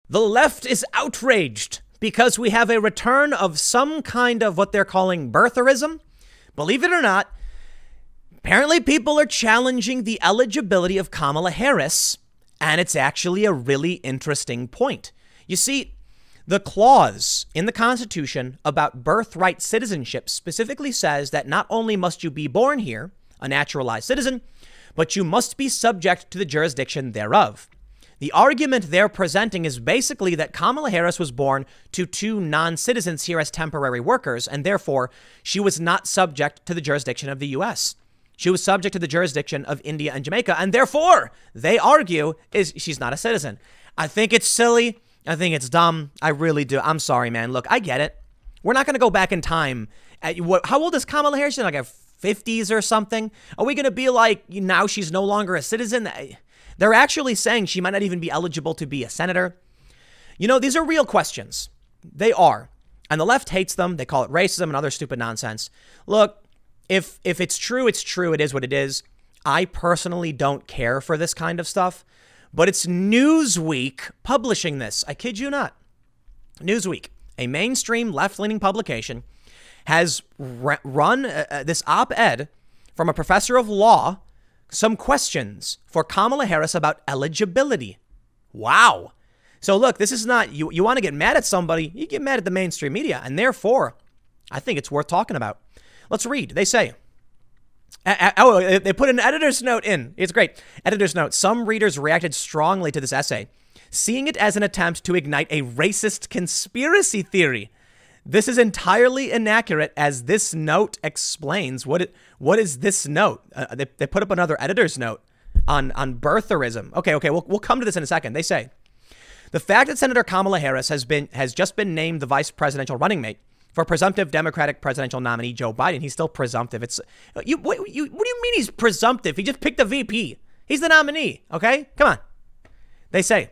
The left is outraged because we have a return of some kind of what they're calling birtherism. Believe it or not, apparently people are challenging the eligibility of Kamala Harris, and it's actually a really interesting point. You see, the clause in the Constitution about birthright citizenship specifically says that not only must you be born here, a naturalized citizen, but you must be subject to the jurisdiction thereof. The argument they're presenting is basically that Kamala Harris was born to two non-citizens here as temporary workers, and therefore she was not subject to the jurisdiction of the U.S. She was subject to the jurisdiction of India and Jamaica, and therefore, they argue, she's not a citizen. I think it's silly. I think it's dumb. I really do. I'm sorry, man. Look, I get it. We're not going to go back in time. How old is Kamala Harris? She's like a 50s or something. Are we going to be like, now she's no longer a citizen? They're actually saying she might not even be eligible to be a senator. You know, these are real questions. They are. And the left hates them. They call it racism and other stupid nonsense. Look, if it's true, it's true. It is what it is. I personally don't care for this kind of stuff. But it's Newsweek publishing this. I kid you not. Newsweek, a mainstream left-leaning publication, has run this op-ed from a professor of law, some questions for Kamala Harris about eligibility. Wow. So look, this is not, you want to get mad at somebody, you get mad at the mainstream media. And therefore, I think it's worth talking about. Let's read. They say, they put an editor's note in. It's great. Editor's note. Some readers reacted strongly to this essay, seeing it as an attempt to ignite a racist conspiracy theory. This is entirely inaccurate, as this note explains. What is this note? They put up another editor's note on birtherism. Okay, we'll come to this in a second. They say, the fact that Senator Kamala Harris has just been named the vice presidential running mate for presumptive Democratic presidential nominee Joe Biden. He's still presumptive. What do you mean he's presumptive? He just picked a VP. He's the nominee. Okay, come on. They say,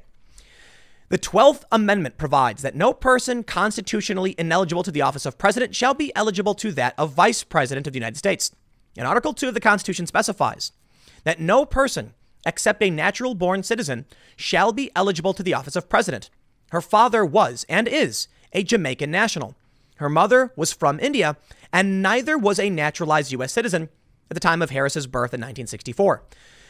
the 12th Amendment provides that no person constitutionally ineligible to the office of president shall be eligible to that of vice president of the United States. And Article 2 of the Constitution specifies that no person except a natural-born citizen shall be eligible to the office of president. Her father was and is a Jamaican national. Her mother was from India, and neither was a naturalized U.S. citizen at the time of Harris's birth in 1964.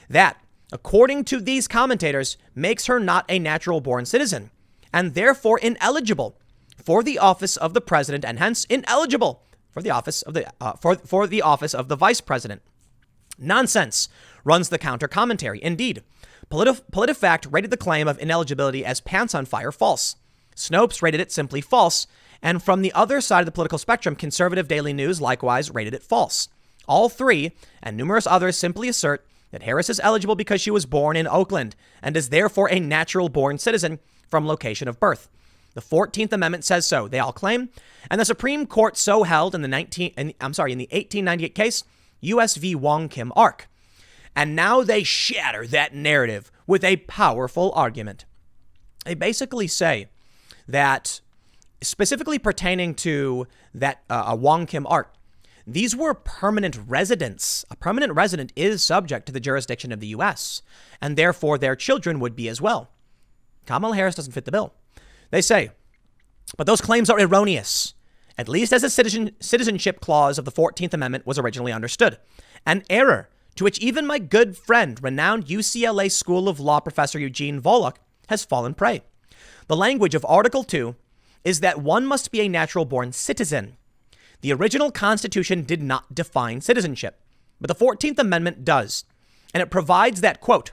That, according to these commentators, makes her not a natural-born citizen, and therefore ineligible for the office of the president, and hence ineligible for the office of the office of the vice president. Nonsense, runs the counter commentary. Indeed, PolitiFact rated the claim of ineligibility as pants on fire false. Snopes rated it simply false, and from the other side of the political spectrum, conservative Daily News likewise rated it false. All three, and numerous others, simply assert that Harris is eligible because she was born in Oakland and is therefore a natural-born citizen from location of birth. The 14th Amendment says so, they all claim, and the Supreme Court so held in the 1898 case, U.S. v. Wong Kim Ark. And now they shatter that narrative with a powerful argument. They basically say that, specifically pertaining to that Wong Kim Ark, these were permanent residents. A permanent resident is subject to the jurisdiction of the U.S., and therefore their children would be as well. Kamala Harris doesn't fit the bill. They say, but those claims are erroneous, at least as a citizenship clause of the 14th Amendment was originally understood. An error to which even my good friend, renowned UCLA School of Law professor Eugene Volokh has fallen prey. The language of Article 2 is that one must be a natural-born citizen. The original Constitution did not define citizenship, but the 14th Amendment does. And it provides that, quote,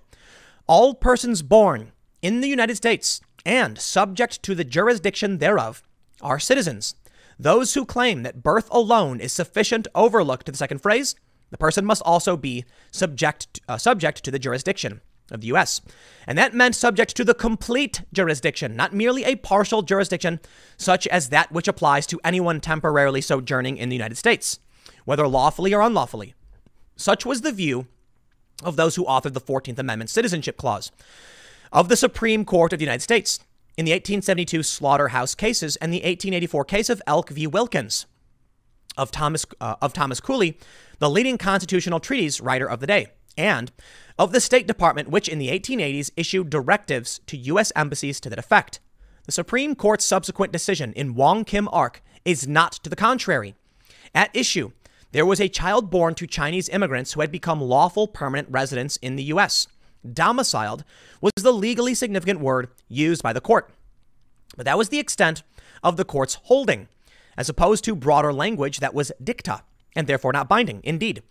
all persons born in the United States and subject to the jurisdiction thereof are citizens. Those who claim that birth alone is sufficient overlook to the second phrase, the person must also be subject to the jurisdiction of the U.S. And that meant subject to the complete jurisdiction, not merely a partial jurisdiction, such as that which applies to anyone temporarily sojourning in the United States, whether lawfully or unlawfully. Such was the view of those who authored the 14th Amendment Citizenship Clause of the Supreme Court of the United States in the 1872 Slaughterhouse cases and the 1884 case of Elk v. Wilkins of Thomas Cooley, the leading constitutional treatise writer of the day, and of the State Department, which in the 1880s issued directives to U.S. embassies to that effect. The Supreme Court's subsequent decision in Wong Kim Ark is not to the contrary. At issue, there was a child born to Chinese immigrants who had become lawful permanent residents in the U.S. Domiciled was the legally significant word used by the court. But that was the extent of the court's holding, as opposed to broader language that was dicta and therefore not binding. Indeed,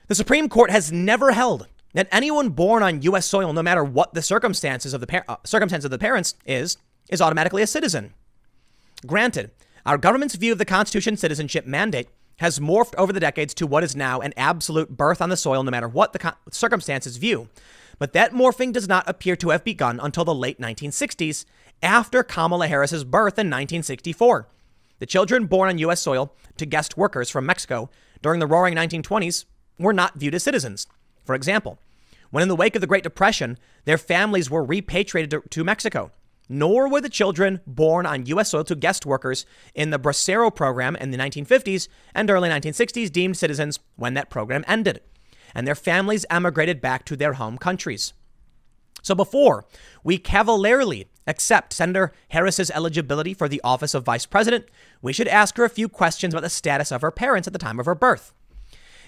the Supreme Court has never held that anyone born on U.S. soil, no matter what the circumstances of the parents, is automatically a citizen. Granted, our government's view of the Constitution's citizenship mandate has morphed over the decades to what is now an absolute birth on the soil, no matter what the circumstances view. But that morphing does not appear to have begun until the late 1960s, after Kamala Harris's birth in 1964. The children born on U.S. soil to guest workers from Mexico during the roaring 1920s were not viewed as citizens. For example, when in the wake of the Great Depression, their families were repatriated to Mexico, nor were the children born on U.S. soil to guest workers in the Bracero program in the 1950s and early 1960s deemed citizens when that program ended, and their families emigrated back to their home countries. So before we cavalierly accept Senator Harris's eligibility for the office of vice president, we should ask her a few questions about the status of her parents at the time of her birth.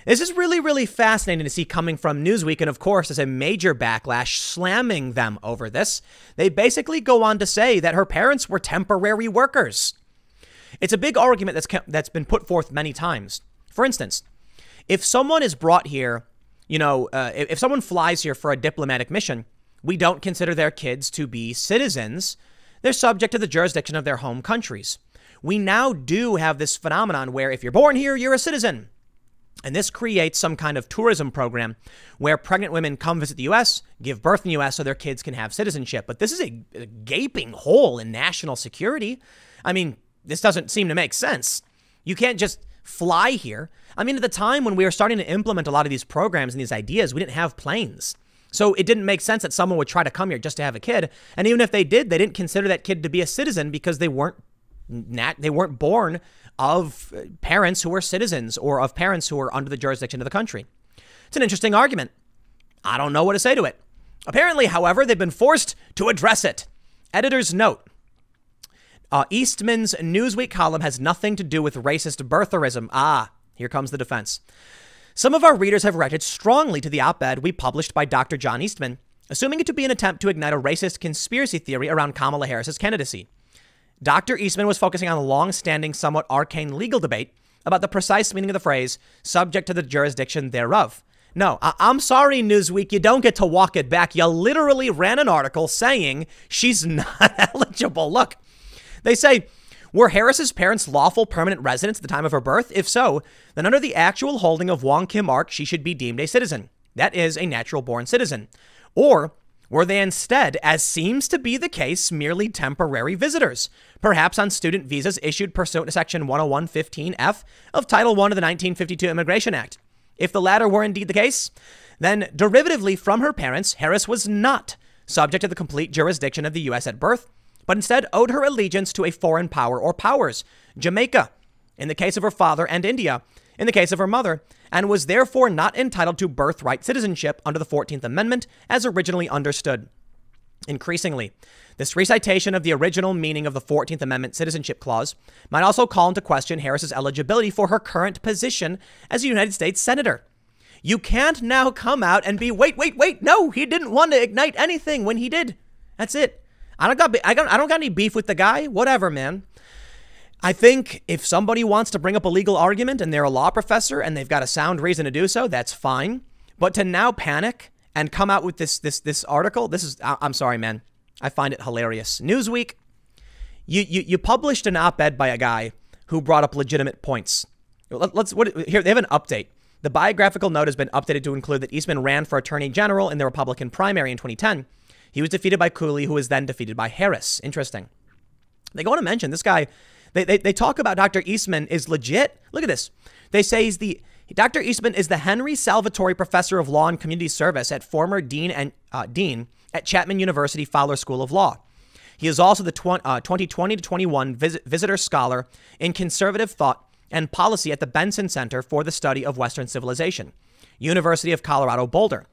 This is really, really fascinating to see coming from Newsweek, and of course, there's a major backlash slamming them over this. They basically go on to say that her parents were temporary workers. It's a big argument that's been put forth many times. For instance, if someone is brought here, if someone flies here for a diplomatic mission, we don't consider their kids to be citizens. They're subject to the jurisdiction of their home countries. We now do have this phenomenon where if you're born here, you're a citizen. And this creates some kind of tourism program where pregnant women come visit the U.S., give birth in the U.S. so their kids can have citizenship. But this is a gaping hole in national security. I mean, this doesn't seem to make sense. You can't just fly here. I mean, at the time when we were starting to implement a lot of these programs and these ideas, we didn't have planes. So it didn't make sense that someone would try to come here just to have a kid. And even if they did, they didn't consider that kid to be a citizen because they weren't born of parents who were citizens or of parents who were under the jurisdiction of the country. It's an interesting argument. I don't know what to say to it. Apparently, however, they've been forced to address it. Editor's note. Eastman's Newsweek column has nothing to do with racist birtherism. Here comes the defense. Some of our readers have reacted strongly to the op-ed we published by Dr. John Eastman, assuming it to be an attempt to ignite a racist conspiracy theory around Kamala Harris's candidacy. Dr. Eastman was focusing on a long-standing, somewhat arcane legal debate about the precise meaning of the phrase, subject to the jurisdiction thereof. No, I'm sorry, Newsweek, you don't get to walk it back. You literally ran an article saying she's not eligible. Look, they say, were Harris's parents lawful permanent residents at the time of her birth? If so, then under the actual holding of Wong Kim Ark, she should be deemed a citizen. That is, a natural-born citizen. Or were they instead, as seems to be the case, merely temporary visitors, perhaps on student visas issued pursuant to Section 101.15F of Title I of the 1952 Immigration Act? If the latter were indeed the case, then derivatively from her parents, Harris was not subject to the complete jurisdiction of the U.S. at birth, but instead owed her allegiance to a foreign power or powers, Jamaica, in the case of her father, and India, in the case of her mother, and was therefore not entitled to birthright citizenship under the 14th Amendment as originally understood. Increasingly, this recitation of the original meaning of the 14th Amendment citizenship clause might also call into question Harris's eligibility for her current position as a United States Senator. You can't now come out and be, wait, no, he didn't want to ignite anything when he did. That's it. I don't got any beef with the guy. Whatever, man. I think if somebody wants to bring up a legal argument and they're a law professor and they've got a sound reason to do so, that's fine. But to now panic and come out with this article, I'm sorry, man. I find it hilarious. Newsweek, you published an op-ed by a guy who brought up legitimate points. Here, they have an update. The biographical note has been updated to include that Eastman ran for attorney general in the Republican primary in 2010. He was defeated by Cooley, who was then defeated by Harris. Interesting. They go on to mention this guy. They talk about Dr. Eastman is legit. Look at this. They say Dr. Eastman is the Henry Salvatore Professor of Law and Community Service at former Dean at Chapman University Fowler School of Law. He is also the 2020 to 21 Visitor Scholar in Conservative Thought and Policy at the Benson Center for the Study of Western Civilization, University of Colorado Boulder.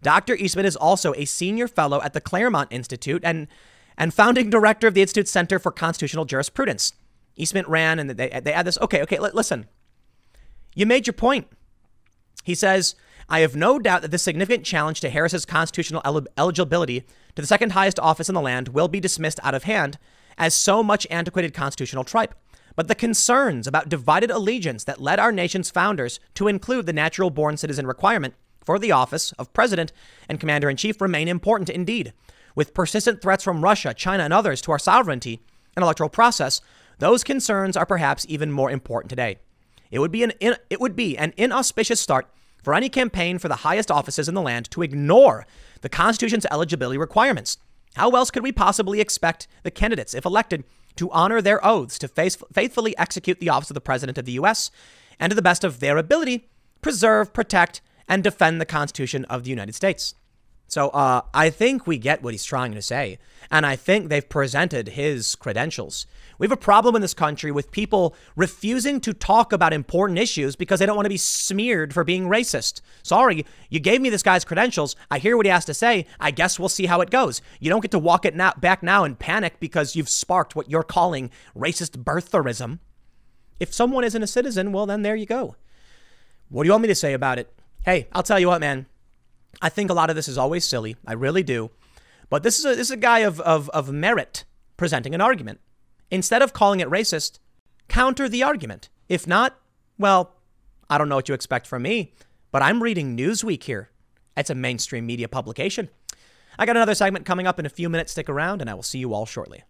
Dr. Eastman is also a senior fellow at the Claremont Institute and and founding director of the Institute's Center for Constitutional Jurisprudence. Eastman ran, and they add this. Okay, listen. You made your point. He says, I have no doubt that this significant challenge to Harris's constitutional eligibility to the second highest office in the land will be dismissed out of hand as so much antiquated constitutional tripe. But the concerns about divided allegiance that led our nation's founders to include the natural born citizen requirement for the office of president and commander-in-chief remain important indeed. With persistent threats from Russia, China, and others to our sovereignty and electoral process, those concerns are perhaps even more important today. It would be an inauspicious start for any campaign for the highest offices in the land to ignore the Constitution's eligibility requirements. How else could we possibly expect the candidates, if elected, to honor their oaths to faithfully execute the office of the President of the U.S. and, to the best of their ability, preserve, protect, and defend the Constitution of the United States? So I think we get what he's trying to say, and I think they've presented his credentials. We have a problem in this country with people refusing to talk about important issues because they don't want to be smeared for being racist. Sorry, you gave me this guy's credentials. I hear what he has to say. I guess we'll see how it goes. You don't get to walk it back now and panic because you've sparked what you're calling racist birtherism. If someone isn't a citizen, well, then there you go. What do you want me to say about it? Hey, I'll tell you what, man. I think a lot of this is always silly. I really do. But this is a guy of merit presenting an argument. Instead of calling it racist, counter the argument. If not, well, I don't know what you expect from me, but I'm reading Newsweek here. It's a mainstream media publication. I got another segment coming up in a few minutes. Stick around, and I will see you all shortly.